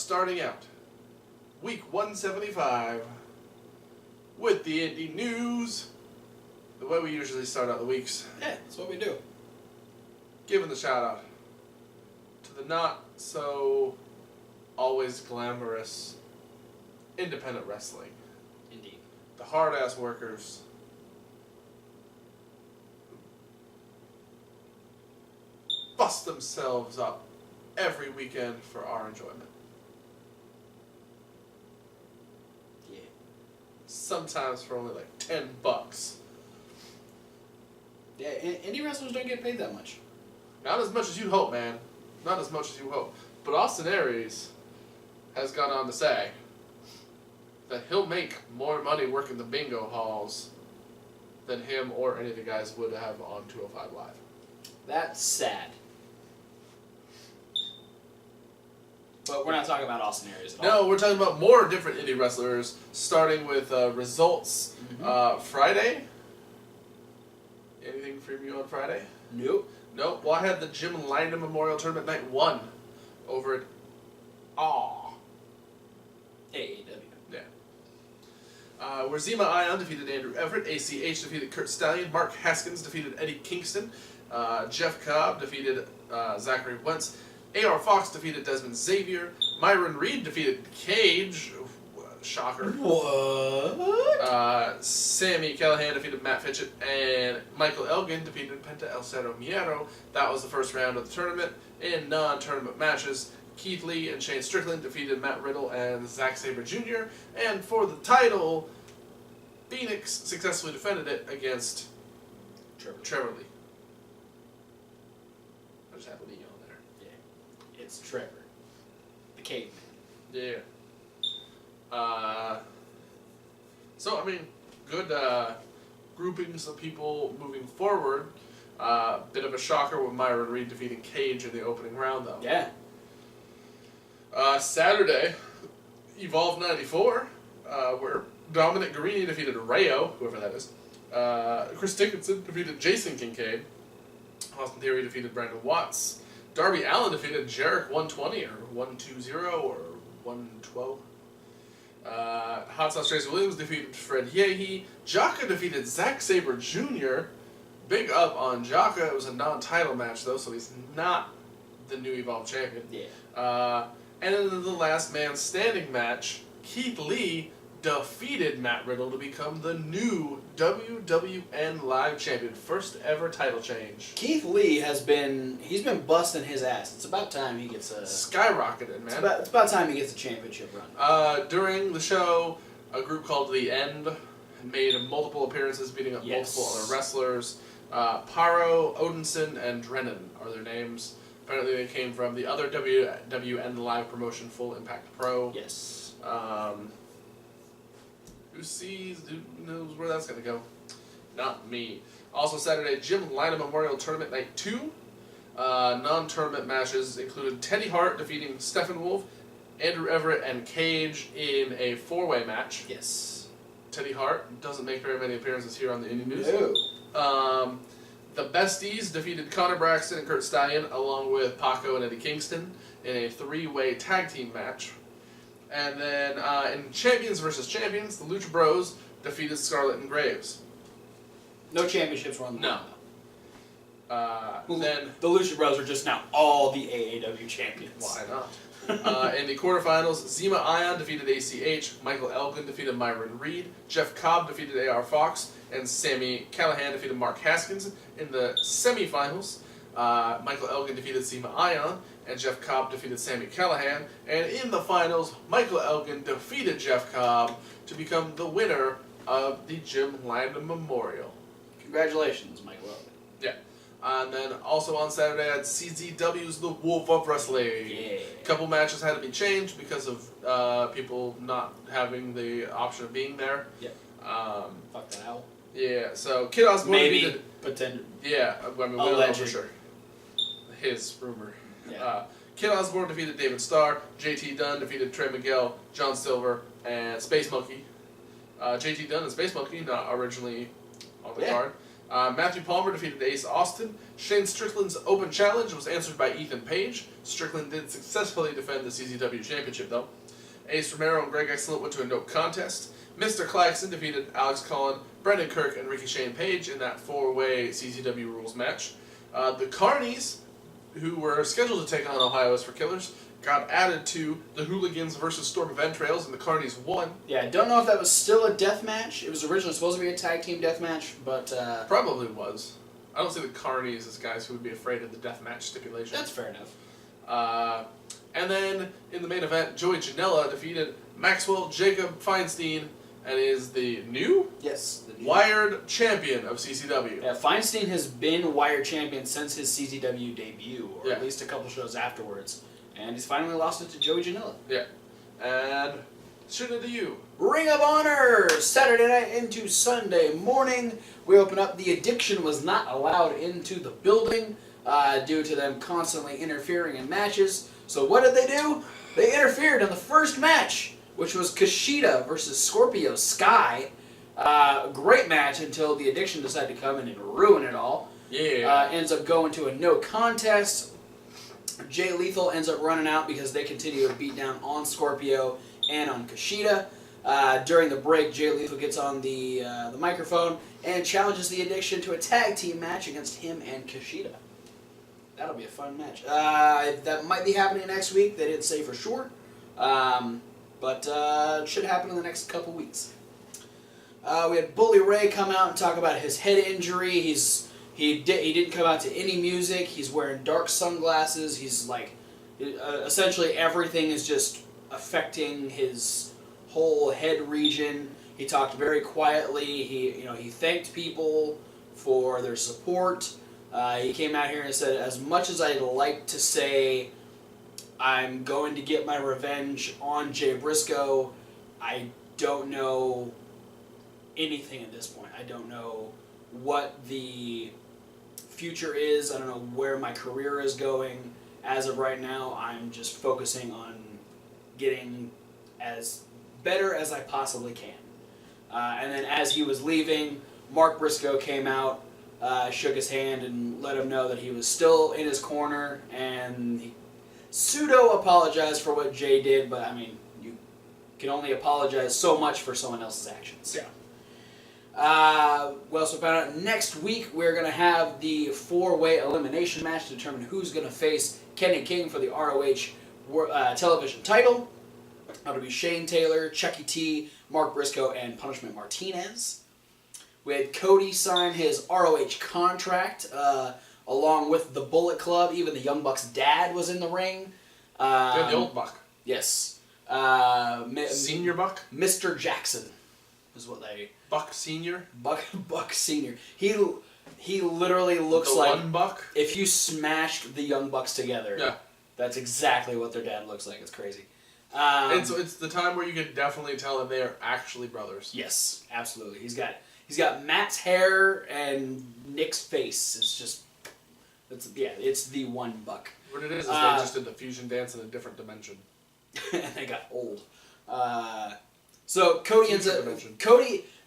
starting out week 175 with the indie news. The way we usually start out the weeks. Yeah, that's what we do. Giving the shout out to the not so always glamorous independent wrestling. Indeed. The hard ass workers. Bust themselves up every weekend for our enjoyment. Yeah. Sometimes for only like $10. Yeah, indie wrestlers don't get paid that much. Not as much as you hope, man. Not as much as you hope. But Austin Aries has gone on to say that he'll make more money working the bingo halls than him or any of the guys would have on 205 Live. That's sad. But we're not talking about Austin Aries at all. No, we're talking about more different indie wrestlers, starting with results Friday. Anything from you on Friday? Nope. Nope. Well, I had the Jim Lynam Memorial Tournament Night 1 over at AEW. Yeah. Where Zema Ion defeated Andrew Everett, ACH defeated Kurt Stallion, Mark Haskins defeated Eddie Kingston, Jeff Cobb defeated Zachary Wentz, AR Fox defeated Desmond Xavier, Myron Reed defeated Cage, shocker. What? Sammy Callahan defeated Matt Fitchett, and Michael Elgin defeated Penta El Cero Miedo. That was the first round of the tournament. In non-tournament matches, Keith Lee and Shane Strickland defeated Matt Riddle and Zack Sabre Jr. And for the title, Phoenix successfully defended it against Trevor Lee. I just had Lee on there. Yeah. It's Trevor. The caveman. Yeah. So, I mean, good groupings of people moving forward. Bit of a shocker with Myron Reed defeating Cage in the opening round, though. Yeah. Saturday, Evolve 94, where Dominic Guarini defeated Rayo, whoever that is. Chris Dickinson defeated Jason Kincaid. Austin Theory defeated Brandon Watts. Darby Allin defeated Jarek 120 or 120 or 112. Hot Sauce Tracy Williams defeated Fred Yehi. Jaka defeated Zack Sabre Jr. Big up on Jaka. It was a non-title match, though, so he's not the new Evolve champion. Yeah. And in the last man standing match, Keith Lee defeated Matt Riddle to become the new WWN Live champion. First ever title change. Keith Lee he's been busting his ass. It's about time he gets a... Skyrocketed, man. It's about time he gets a championship run. During the show, a group called The End made multiple appearances, beating up multiple other wrestlers. Paro, Odinson, and Drennan are their names. Apparently they came from the other WWN Live promotion, Full Impact Pro. Yes. Who knows where that's going to go? Not me. Also Saturday, Jim Lynam Memorial Tournament Night 2. Non-tournament matches included Teddy Hart defeating Steppenwolf, Andrew Everett, and Cage in a four-way match. Yes. Teddy Hart doesn't make very many appearances here on the Indie News. No. The Besties defeated Connor Braxton and Kurt Stallion along with Paco and Eddie Kingston in a three-way tag team match. And then in Champions vs. Champions, the Lucha Bros defeated Scarlett and Graves. No championships were on the No. Then the Lucha Bros are just now all the AAW champions. Why not? In the quarterfinals, Zema Ion defeated ACH, Michael Elgin defeated Myron Reed, Jeff Cobb defeated AR Fox, and Sammy Callahan defeated Mark Haskins. In the semifinals, Michael Elgin defeated Zema Ion, and Jeff Cobb defeated Sammy Callahan. And in the finals, Michael Elgin defeated Jeff Cobb to become the winner of the Jim Lynam Memorial. Congratulations, Michael Elgin. Yeah. And then also on Saturday, I had CZW's The Wolf of Wrestling. Yeah. A couple matches had to be changed because of people not having the option of being there. Yeah. Fuck that owl. Yeah, so Kid Osborne defeated... Pretend. Yeah, I mean, we don't know for sure. His rumor. Yeah. Kid Osborne defeated David Starr. JT Dunn defeated Trey Miguel, John Silver, and Space Monkey. JT Dunn and Space Monkey, not originally on the card. Matthew Palmer defeated Ace Austin. Shane Strickland's Open Challenge was answered by Ethan Page. Strickland did successfully defend the CZW Championship, though. Ace Romero and Greg Excellent went to a no contest. Mr. Claxton defeated Alex Collin, Brendan Kirk, and Ricky Shane Page in that four-way CZW rules match. The Carnies, who were scheduled to take on Ohio's for Killers, got added to the Hooligans versus Storm Ventrails, and the Carnies won. Yeah, I don't know if that was still a death match. It was originally supposed to be a tag team death match, but... Probably was. I don't see the Carnies as guys who would be afraid of the death match stipulation. That's fair enough. And then, in the main event, Joey Janela defeated Maxwell Jacob Feinstein and is the new Yes. The new Wired Champion of CCW. Yeah, Feinstein has been Wired Champion since his CZW debut, or Yeah. at least a couple shows afterwards. And he's finally lost it to Joey Janela. Yeah. And shoot it to you. Ring of Honor! Saturday night into Sunday morning. We open up. The Addiction was not allowed into the building due to them constantly interfering in matches. So what did they do? They interfered in the first match, which was Kushida versus Scorpio Sky. Great match until the Addiction decided to come in and ruin it all. Yeah. Ends up going to a no contest. Jay Lethal ends up running out because they continue to beat down on Scorpio and on Kushida. During the break, Jay Lethal gets on the microphone and challenges the Addiction to a tag team match against him and Kushida. That'll be a fun match. That might be happening next week. They didn't say for sure. But it should happen in the next couple weeks. We had Bully Ray come out and talk about his head injury. He didn't come out to any music. He's wearing dark sunglasses. He's like, essentially everything is just affecting his whole head region. He talked very quietly. He thanked people for their support. He came out here and said, as much as I'd like to say I'm going to get my revenge on Jay Briscoe, I don't know anything at this point. I don't know what the future is. I don't know where my career is going. As of right now, I'm just focusing on getting as better as I possibly can. And then as he was leaving, Mark Briscoe came out, shook his hand, and let him know that he was still in his corner, and he pseudo-apologized for what Jay did, but I mean, you can only apologize so much for someone else's actions. Yeah. We also found out next week we're going to have the four-way elimination match to determine who's going to face Kenny King for the ROH television title. That'll be Shane Taylor, Chucky T, Mark Briscoe, and Punishment Martinez. We had Cody sign his ROH contract along with the Bullet Club. Even the Young Bucks' dad was in the ring. The old Buck. Yes. Senior Buck? Mr. Jackson is what they... Buck Senior? Buck Senior. He literally looks the like... one Buck? If you smashed the Young Bucks together, yeah, that's exactly what their dad looks like. It's crazy. And so it's the time where you can definitely tell that they are actually brothers. Yes, absolutely. He's got Matt's hair and Nick's face. It's the one Buck. What it is they just did the fusion dance in a different dimension. And they got old. So Cody ends up...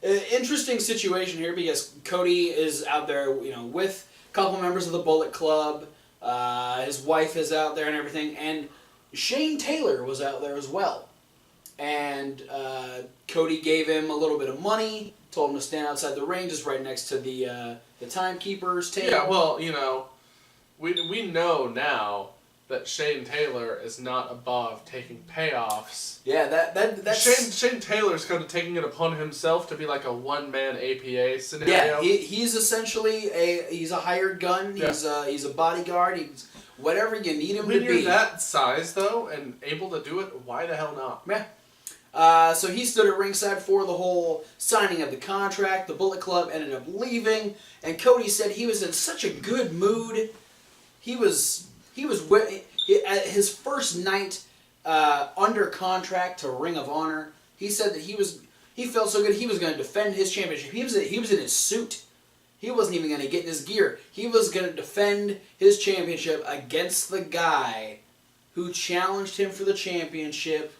interesting situation here because Cody is out there, with a couple members of the Bullet Club. His wife is out there and everything, and Shane Taylor was out there as well. And Cody gave him a little bit of money, told him to stand outside the ring, just right next to the timekeeper's table. Yeah, well, we know now that Shane Taylor is not above taking payoffs. Yeah, that's... Shane Taylor's kind of taking it upon himself to be like a one-man APA scenario. Yeah, he's essentially he's a hired gun. Yeah. He's a bodyguard. He's whatever you need him to be. When you're that size, though, and able to do it, why the hell not? Yeah. So he stood at ringside for the whole signing of the contract. The Bullet Club ended up leaving, and Cody said he was in such a good mood. He was at his first night under contract to Ring of Honor. He said that he felt so good he was going to defend his championship. He was in his suit. He wasn't even going to get in his gear. He was going to defend his championship against the guy who challenged him for the championship.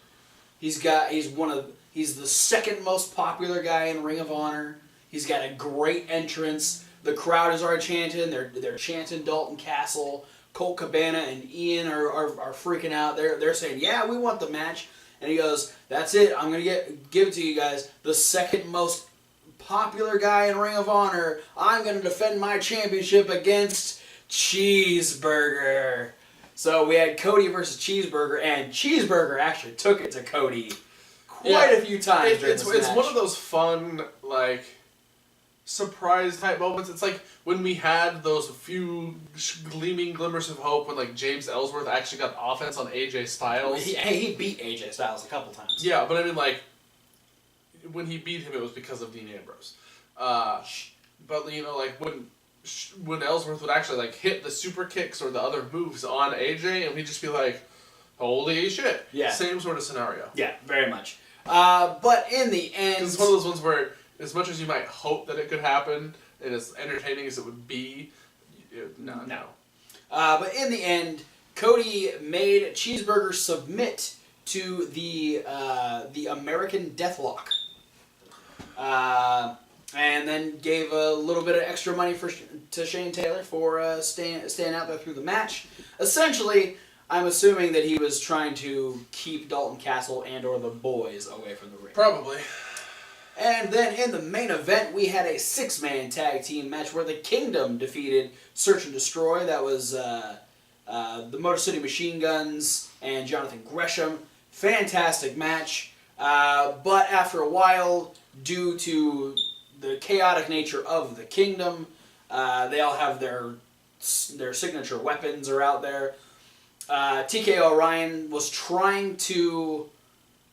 He's the second most popular guy in Ring of Honor. He's got a great entrance, The crowd is already chanting. They're chanting Dalton Castle. Colt Cabana and Ian are freaking out. They're saying, yeah, we want the match. And he goes, that's it. I'm going to give it to you guys. The second most popular guy in Ring of Honor. I'm going to defend my championship against Cheeseburger. So we had Cody versus Cheeseburger, and Cheeseburger actually took it to Cody quite a few times during this match. It's one of those fun, like, surprise type moments. It's like when we had those few gleaming glimmers of hope when, like, James Ellsworth actually got offense on AJ Styles. He beat AJ Styles a couple times. Yeah, but I mean, like, when he beat him, it was because of Dean Ambrose. But, you know, like, when Ellsworth would actually, like, hit the super kicks or the other moves on AJ, and we'd just be like, holy shit. Yeah. Same sort of scenario. Yeah, very much. But in the end... It's one of those ones where, as much as you might hope that it could happen, and as entertaining as it would be, no. But in the end, Cody made Cheeseburger submit to the American Deathlock. And then gave a little bit of extra money to Shane Taylor for staying out there through the match. Essentially, I'm assuming that he was trying to keep Dalton Castle and or the boys away from the ring. Probably. And then in the main event, we had a 6-man tag team match where the Kingdom defeated Search and Destroy. That was the Motor City Machine Guns and Jonathan Gresham. Fantastic match. But after a while, due to the chaotic nature of the Kingdom, they all have their signature weapons are out there. TK O'Ryan was trying to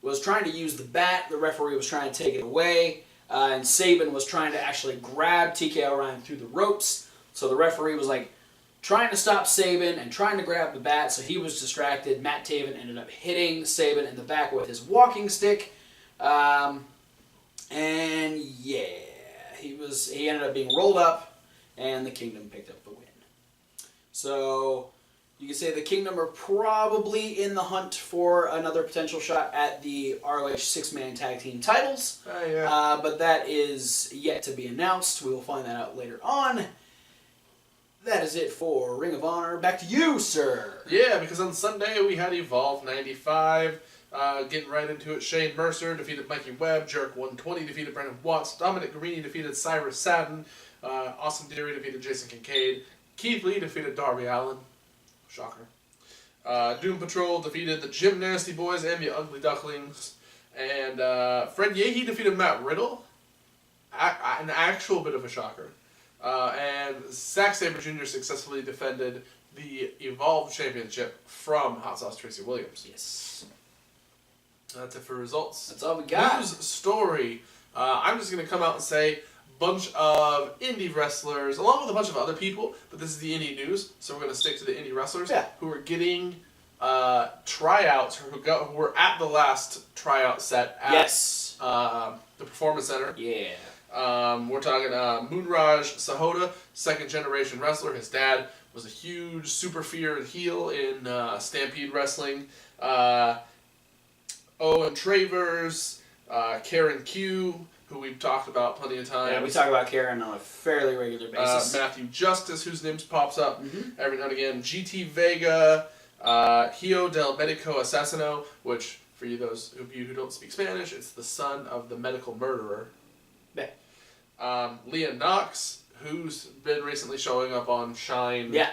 use the bat. The referee was trying to take it away, and Sabin was trying to actually grab TK O'Ryan through the ropes. So the referee was like trying to stop Sabin and trying to grab the bat. So he was distracted. Matt Taven ended up hitting Sabin in the back with his walking stick, and yeah, he ended up being rolled up, and the Kingdom picked up the win. So you can say the Kingdom are probably in the hunt for another potential shot at the ROH 6-man tag team titles. Yeah. But that is yet to be announced. We will find that out later on. That is it for Ring of Honor. Back to you, sir. Yeah, because on Sunday we had Evolve 95. Getting right into it, Shane Mercer defeated Mikey Webb. Jerk 120 defeated Brandon Watts. Dominic Garrini defeated Cyrus Satin. Austin Theory defeated Jason Kincaid. Keith Lee defeated Darby Allin. Shocker. Doom Patrol defeated the Jim Nasty Boys and the Ugly Ducklings. And Fred Yehi defeated Matt Riddle. An actual bit of a shocker. And Zack Sabre Jr. successfully defended the Evolve Championship from Hot Sauce Tracy Williams. Yes. That's it for results. That's all we got. News story. I'm just going to come out and say bunch of indie wrestlers, along with a bunch of other people, but this is the indie news, so we're going to stick to the indie wrestlers who are getting tryouts, who were at the last tryout set at the Performance Center. Yeah. We're talking Moonraj Sahota, second generation wrestler. His dad was a huge super feared heel in Stampede Wrestling. Owen Travers, Karen Q, who we've talked about plenty of times. Yeah, we talk about Karen on a fairly regular basis. Matthew Justice, whose name pops up every now and again. GT Vega, Hio del Medico Assassino, which, for those of you who don't speak Spanish, it's the son of the medical murderer. Yeah. Leah Knox, who's been recently showing up on Shine. Yeah.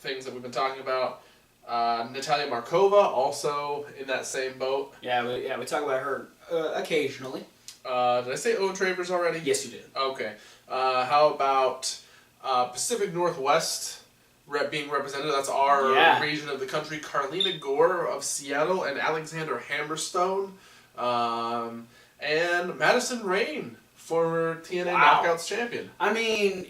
Things that we've been talking about. Natalia Markova, also in that same boat. Yeah, we talk about her occasionally. Did I say Owen Travers already? Yes, you did. Okay. How about Pacific Northwest being represented? That's our region of the country. Carlina Gore of Seattle and Alexander Hammerstone. And Madison Rayne, former TNA Knockouts champion. I mean,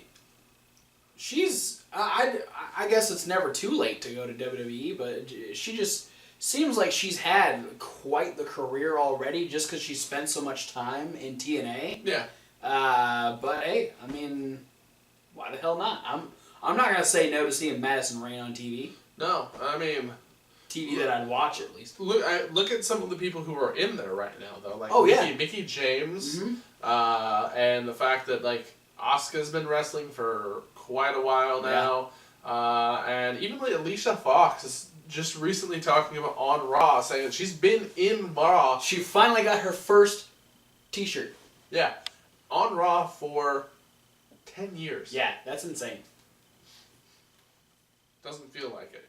she's... I guess it's never too late to go to WWE, but she just seems like she's had quite the career already just because she spent so much time in TNA. Yeah. But hey, I mean, why the hell not? I'm not gonna say no to seeing Madison Rayne on TV. No, I mean, TV that I'd watch at least. Look at some of the people who are in there right now, though. Like Mickey James, and the fact that Asuka's been wrestling for quite a while now. And even like Alicia Fox is just recently talking about on Raw, saying that she's been in Raw. She finally got her first t-shirt. Yeah. On Raw for 10 years. Yeah, that's insane. Doesn't feel like it.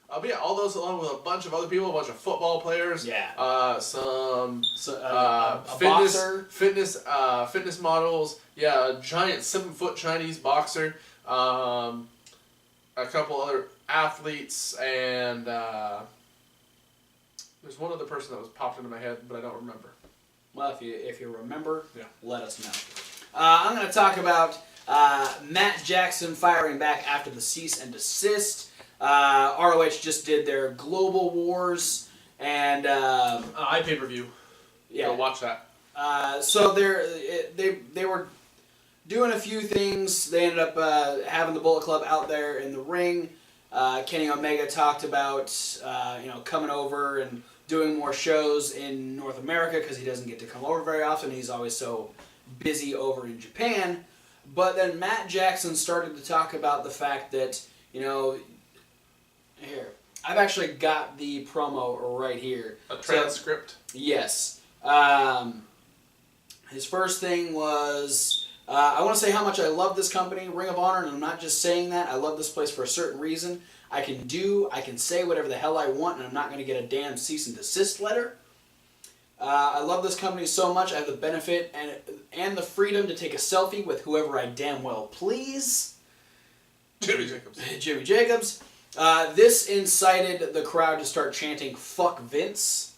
But yeah, all those along with a bunch of other people, a bunch of football players. Yeah. Some A boxer. fitness models. Yeah, a giant 7-foot Chinese boxer. A couple other athletes, and there's one other person that was popped into my head, but I don't remember. Well, if you remember, yeah, let us know. I'm going to talk about Matt Jackson firing back after the cease and desist. ROH just did their Global Wars, and iPay-per-view. Yeah, go watch that. So they were doing a few things. They ended up having the Bullet Club out there in the ring. Kenny Omega talked about coming over and doing more shows in North America because he doesn't get to come over very often. He's always so busy over in Japan. But then Matt Jackson started to talk about the fact that, here, I've actually got the promo right here. A transcript? Yes. His first thing was, I want to say how much I love this company, Ring of Honor, and I'm not just saying that. I love this place for a certain reason. I can say whatever the hell I want, and I'm not going to get a damn cease and desist letter. I love this company so much. I have the benefit and the freedom to take a selfie with whoever I damn well please. Jimmy Jacobs. Jimmy Jacobs. This incited the crowd to start chanting "Fuck Vince,"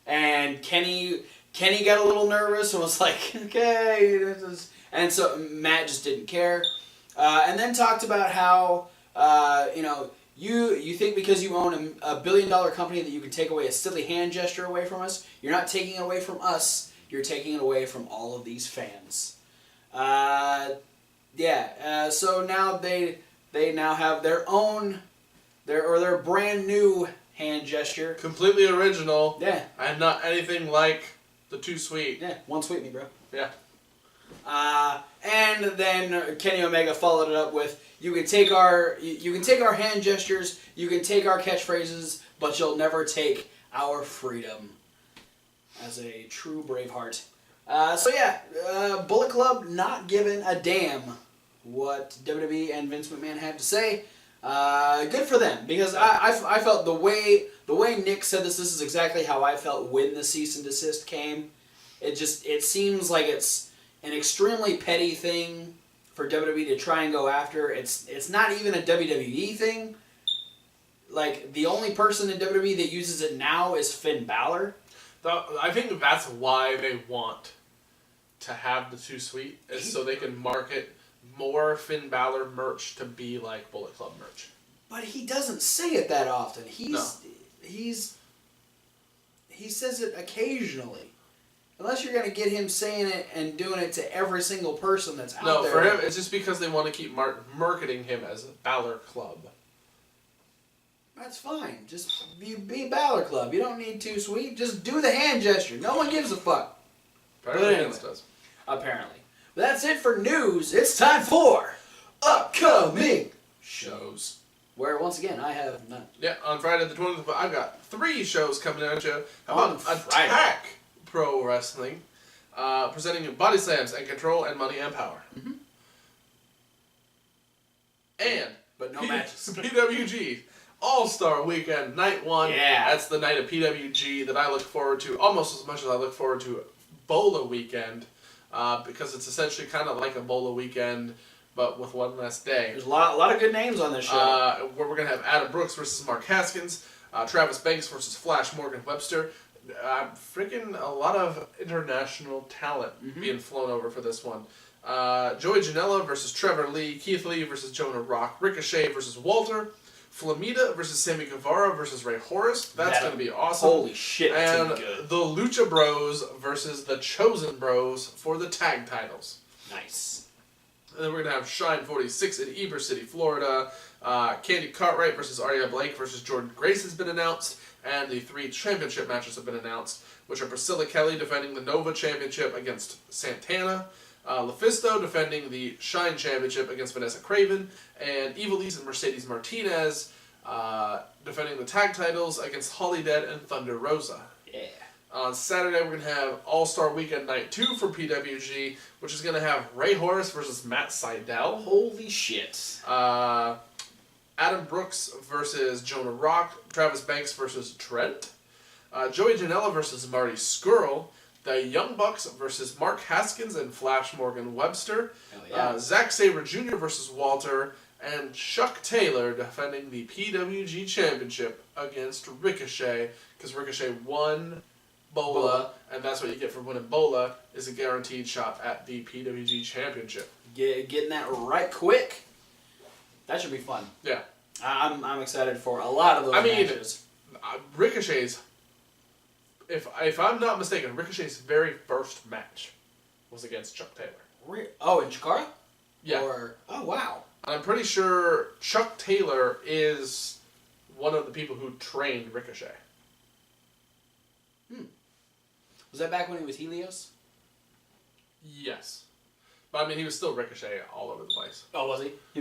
and Kenny got a little nervous and was like, "Okay," and so Matt just didn't care, and then talked about how You think because you own a billion-dollar company that you can take away a silly hand gesture away from us? You're not taking it away from us. You're taking it away from all of these fans. So now they now have their own, their brand new hand gesture. Completely original. Yeah. And not anything like the Too Sweet. Yeah, one sweet me, bro. Yeah. And then Kenny Omega followed it up with, you can take our hand gestures, you can take our catchphrases, but you'll never take our freedom. As a true Braveheart. Bullet Club not giving a damn what WWE and Vince McMahon had to say. Good for them, because I felt the way Nick said this is exactly how I felt when the cease and desist came. It seems like it's an extremely petty thing for WWE to try and go after. It's not even a WWE thing. Like, the only person in WWE that uses it now is Finn Balor. I think that's why they want to have the Too Sweet, is so they can market more Finn Balor merch to be like Bullet Club merch. But he doesn't say it that often. He says it occasionally. Unless you're going to get him saying it and doing it to every single person that's out there. No, for him, it's just because they want to keep marketing him as a Balor Club. That's fine. Just be Balor Club. You don't need Too Sweet. Just do the hand gesture. No one gives a fuck. Apparently Vince does. Apparently. But that's it for news. It's time for upcoming shows. Where, once again, I have none. Yeah, on Friday the 20th, I've got 3 shows coming at you. How about Attack Pro Wrestling, presenting Body Slams and Control and Money and Power. Mm-hmm. And but no matches. PWG All-Star Weekend, Night 1. Yeah. That's the night of PWG that I look forward to almost as much as I look forward to Bola Weekend, because it's essentially kind of like a Bola Weekend, but with one less day. There's a lot of good names on this show. Where we're going to have Adam Brooks versus Mark Haskins, Travis Banks versus Flash Morgan Webster. Freaking a lot of international talent being flown over for this one. Joey Janela versus Trevor Lee, Keith Lee versus Jonah Rock, Ricochet versus Walter, Flamita versus Sammy Guevara versus Ray Horace. That's going to be awesome. Holy shit, that's and gonna be good. The Lucha Bros versus the Chosen Bros for the tag titles. Nice. And then we're going to have Shine 46 in Ybor City, Florida. Candy Cartwright versus Arya Blake versus Jordan Grace has been announced. And the 3 championship matches have been announced, which are Priscilla Kelly defending the Nova Championship against Santana. LuFisto defending the Shine Championship against Vanessa Craven, and Evilise and Mercedes Martinez defending the tag titles against Holly Dead and Thunder Rosa. Yeah. On Saturday, we're going to have All-Star Weekend Night 2 for PWG, which is going to have Ray Horace versus Matt Sydal. Holy shit. Adam Brooks versus Jonah Rock. Travis Banks versus Trent. Joey Janela versus Marty Skrull. The Young Bucks versus Mark Haskins and Flash Morgan Webster. Hell yeah. Zack Sabre Jr. versus Walter. And Chuck Taylor defending the PWG Championship against Ricochet, because Ricochet won Bola, and that's what you get for winning Bola, is a guaranteed shot at the PWG Championship. Getting that right quick. That should be fun. Yeah. I'm excited for a lot of those matches. Ricochet's, if I'm not mistaken, Ricochet's very first match was against Chuck Taylor. Oh, in Chikara? Yeah. Oh, wow. I'm pretty sure Chuck Taylor is one of the people who trained Ricochet. Was that back when he was Helios? Yes. But I mean, he was still Ricochet all over the place. Oh, was he? He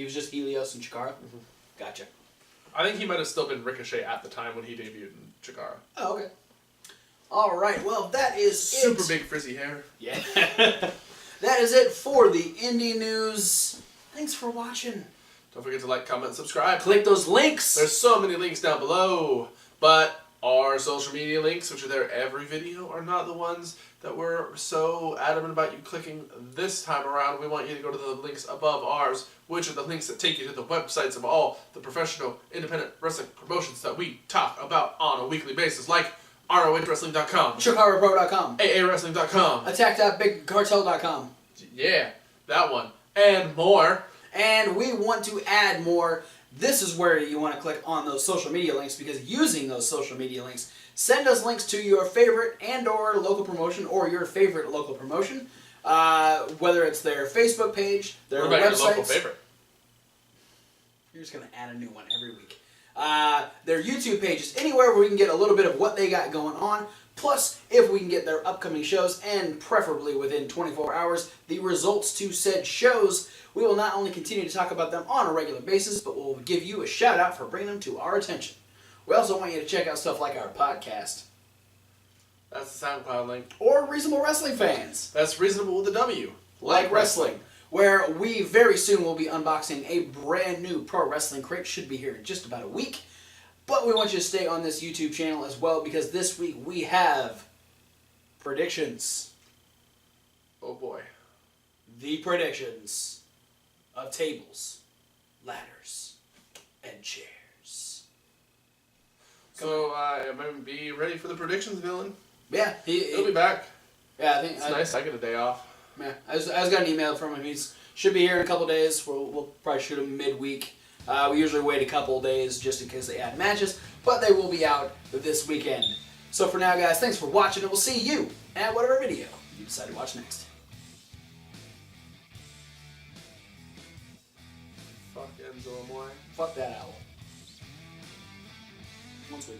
was just Helios and Chikara? Mm-hmm. Gotcha. I think he might have still been Ricochet at the time when he debuted in Chikara. Oh, okay. All right, well, that is Super big frizzy hair. Yeah. That is it for the indie news. Thanks for watching. Don't forget to like, comment, subscribe. Click those links. There's so many links down below, but our social media links, which are there every video, are not the ones that we're so adamant about you clicking this time around. We want you to go to the links above ours, which are the links that take you to the websites of all the professional independent wrestling promotions that we talk about on a weekly basis, like ROHWrestling.com, ChikaraPro.com, AAWrestling.com, Attack.BigCartel.com. Yeah, that one, and more. And we want to add more. This is where you want to click on those social media links, because using those social media links, send us links to your favorite and or local promotion, or your favorite local promotion, whether it's their Facebook page, their What about websites. your local favorite? You're just going to add a new one every week. Their YouTube pages, anywhere where we can get a little bit of what they got going on. Plus, if we can get their upcoming shows, and preferably within 24 hours, the results to said shows, we will not only continue to talk about them on a regular basis, but we'll give you a shout out for bringing them to our attention. We also want you to check out stuff like our podcast. That's the SoundCloud link. Or Reasonable Wrestling Fans. That's reasonable with a W. Like Wrestling. Where we very soon will be unboxing a brand new Pro Wrestling crate. Should be here in just about a week. But we want you to stay on this YouTube channel as well, because this week we have predictions. Oh boy. The predictions of tables, ladders, and chairs. So, be ready for the predictions, villain. Yeah, He'll be back. Yeah, I think it's nice. I get a day off. Yeah, I just got an email from him. He's should be here in a couple days. We'll probably shoot him midweek. We usually wait a couple days just in case they add matches, but they will be out this weekend. So for now, guys, thanks for watching, and we'll see you at whatever video you decide to watch next. Fuck Enzo Amore. Fuck that owl. One sweet.